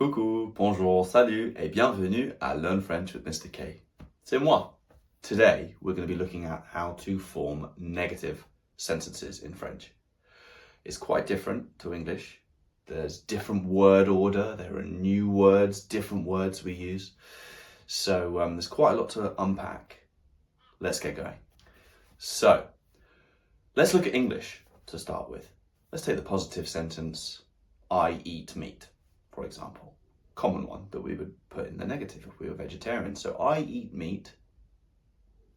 Coucou, bonjour, salut, et bienvenue à Learn French with Mr. K. C'est moi. Today, we're going to be looking at how to form negative sentences in French. It's quite different to English. There's different word order, there are new words, different words we use. So there's quite a lot to unpack. Let's get going. So, let's look at English to start with. Let's take the positive sentence, I eat meat, for example. Common one that we would put in the negative if we were vegetarian. So I eat meat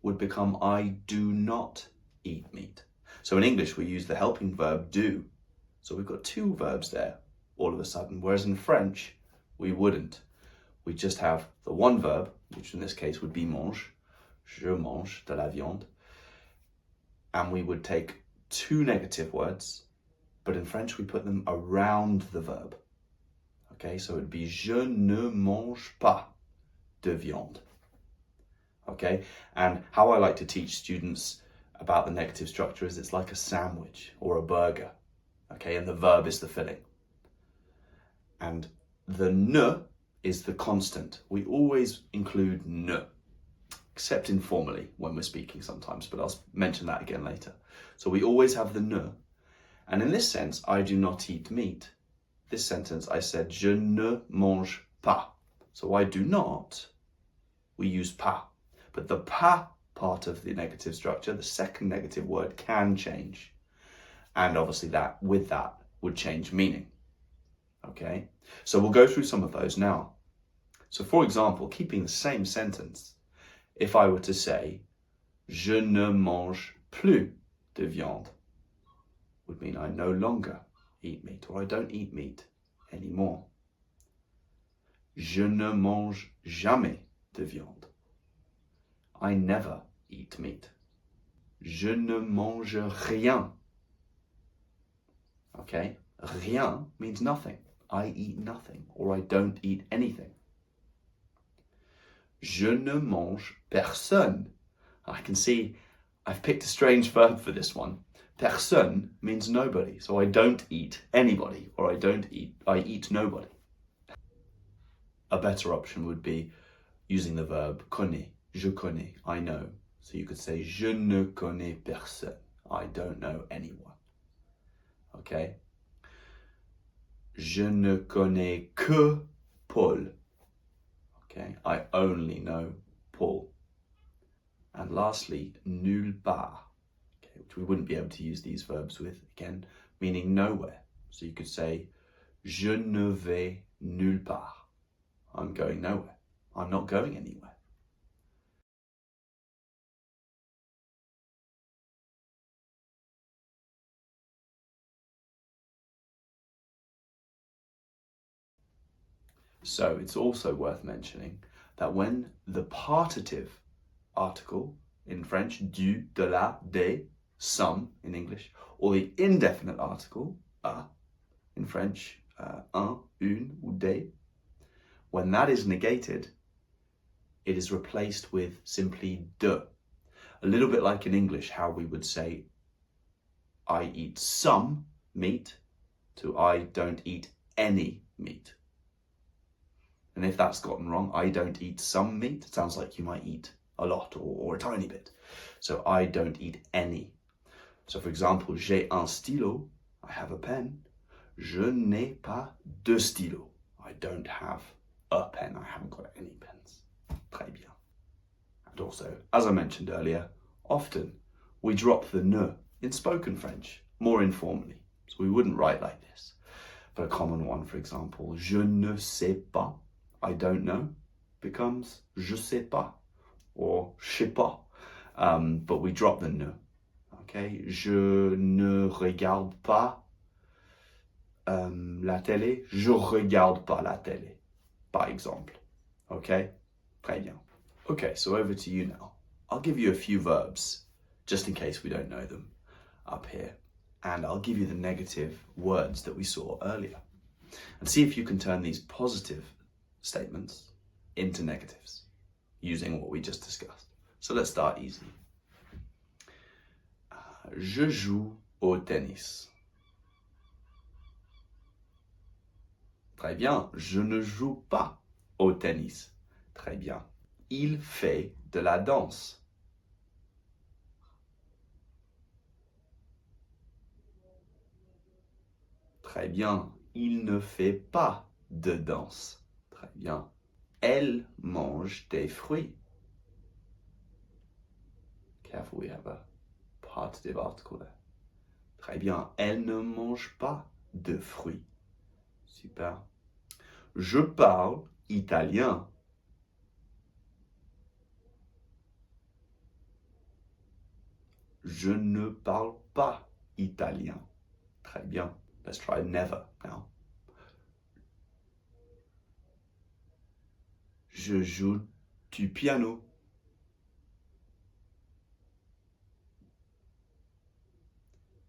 would become I do not eat meat. So in English we use the helping verb do. So we've got two verbs there all of a sudden, whereas in French we wouldn't. We just have the one verb, which in this case would be mange. Je mange de la viande. And we would take two negative words, but in French we put them around the verb. Okay, so it'd be je ne mange pas de viande. Okay, and how I like to teach students about the negative structure is it's like a sandwich or a burger. Okay, and the verb is the filling. And the ne is the constant. We always include ne, except informally when we're speaking sometimes, but I'll mention that again later. So we always have the ne. And in this sense, I do not eat meat. This sentence, I said, je ne mange pas. So I do not, we use pas. But the pas part of the negative structure, the second negative word, can change. And obviously that, with that, would change meaning. Okay? So we'll go through some of those now. So for example, keeping the same sentence, if I were to say, je ne mange plus de viande, would mean I no longer eat meat, or I don't eat meat anymore. Je ne mange jamais de viande. I never eat meat. Je ne mange rien. Okay, rien means nothing. I eat nothing, or I don't eat anything. Je ne mange personne. I can see I've picked a strange verb for this one. Personne means nobody, so I don't eat anybody, or I eat nobody. A better option would be using the verb connais, je connais, I know. So you could say je ne connais personne, I don't know anyone. Okay? Je ne connais que Paul. Okay, I only know Paul. And lastly, nulle part. Which we wouldn't be able to use these verbs with, again, meaning nowhere. So you could say, je ne vais nulle part. I'm going nowhere. I'm not going anywhere. So it's also worth mentioning that when the partitive article in French, du, de la, des, some in English, or the indefinite article, a, in French, un, une, ou des, when that is negated, it is replaced with simply de. A little bit like in English, how we would say, I eat some meat, to I don't eat any meat. And if that's gotten wrong, I don't eat some meat, it sounds like you might eat a lot or a tiny bit. So I don't eat any. So for example, j'ai un stylo, I have a pen. Je n'ai pas de stylo. I don't have a pen, I haven't got any pens. Très bien. And also, as I mentioned earlier, often we drop the ne in spoken French, more informally. So we wouldn't write like this. But a common one, for example, je ne sais pas, I don't know, becomes je sais pas, or je sais pas. But we drop the ne. Okay, je ne regarde pas la télé, je regarde pas la télé, par exemple. Okay, très bien. Okay, so over to you now. I'll give you a few verbs, just in case we don't know them, up here. And I'll give you the negative words that we saw earlier. And see if you can turn these positive statements into negatives, using what we just discussed. So let's start easy. Je joue au tennis. Très bien. Je ne joue pas au tennis. Très bien. Il fait de la danse. Très bien. Il ne fait pas de danse. Très bien. Elle mange des fruits. Careful, we have a partitive article there. Très bien. Elle ne mange pas de fruits. Super. Je parle italien. Je ne parle pas italien. Très bien. Let's try never now. Je joue du piano.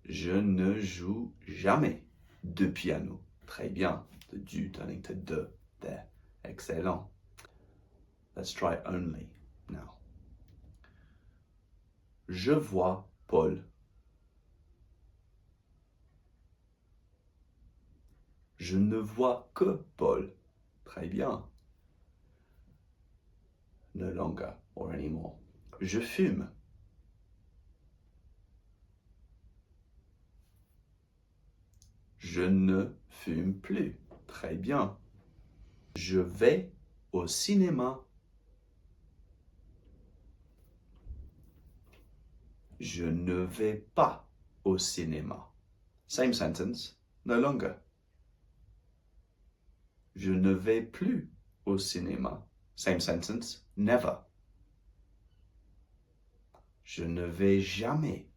Je ne joue jamais de piano. Très bien. The du turning to de there. Excellent. Let's try only now. Je vois Paul. Je ne vois que Paul. Très bien. No longer or anymore. Je fume. Je ne fume plus. Très bien. Je vais au cinéma. Je ne vais pas au cinéma. Same sentence, no longer. Je ne vais plus au cinéma. Same sentence, never. Je ne vais jamais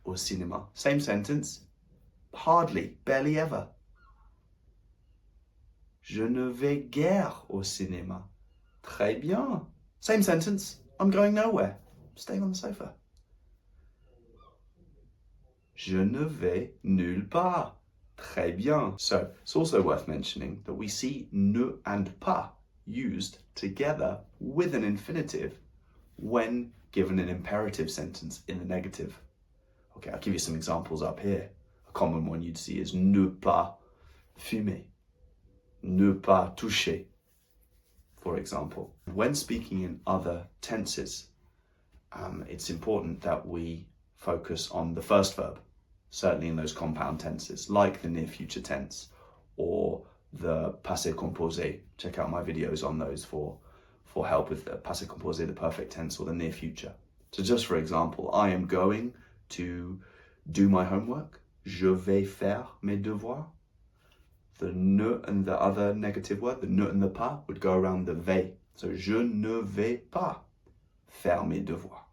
au cinéma. Same sentence, hardly, barely ever. Je ne vais guère au cinéma. Très bien. Same sentence, I'm going nowhere. Staying on the sofa. Je ne vais nulle part. Très bien. So, it's also worth mentioning that we see ne and pas used together with an infinitive when given an imperative sentence in the negative. Okay, I'll give you some examples up here. A common one you'd see is ne pas fumer, ne pas toucher, for example. When speaking in other tenses, it's important that we focus on the first verb, certainly in those compound tenses, like the near future tense or the passé composé. Check out my videos on those for help with the passé composé, the perfect tense, or the near future. So just for example, I am going to do my homework. Je vais faire mes devoirs. The ne and the other negative word, the ne and the pas, would go around the vais. So je ne vais pas faire mes devoirs.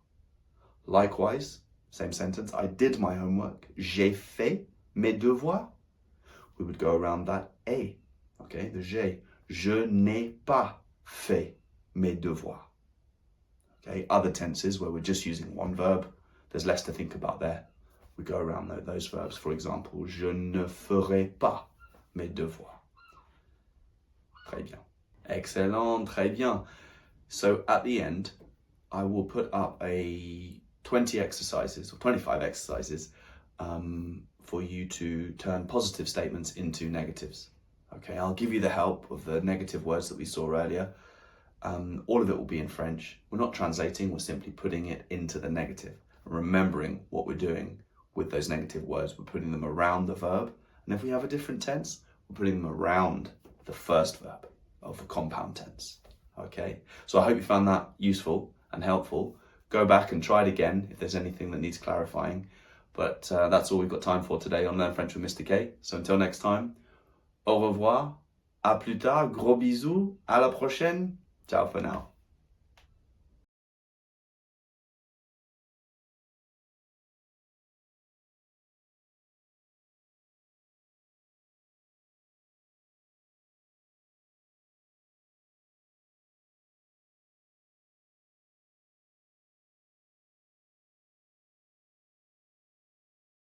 Likewise, same sentence, I did my homework. J'ai fait mes devoirs. We would go around that et, okay, the j'ai. Je n'ai pas fait mes devoirs. Okay, other tenses where we're just using one verb, there's less to think about there. We go around those verbs. For example, je ne ferai pas mes devoirs. Très bien. Excellent, très bien. So at the end, I will put up a 20 exercises or 25 exercises for you to turn positive statements into negatives. Okay, I'll give you the help of the negative words that we saw earlier. All of it will be in French. We're not translating, we're simply putting it into the negative. Remembering what we're doing with those negative words, we're putting them around the verb. And if we have a different tense, we're putting them around the first verb of the compound tense. Okay, so I hope you found that useful and helpful. Go back and try it again if there's anything that needs clarifying. But that's all we've got time for today on Learn French with Mr. K. So until next time, au revoir, à plus tard, gros bisous, à la prochaine, ciao for now.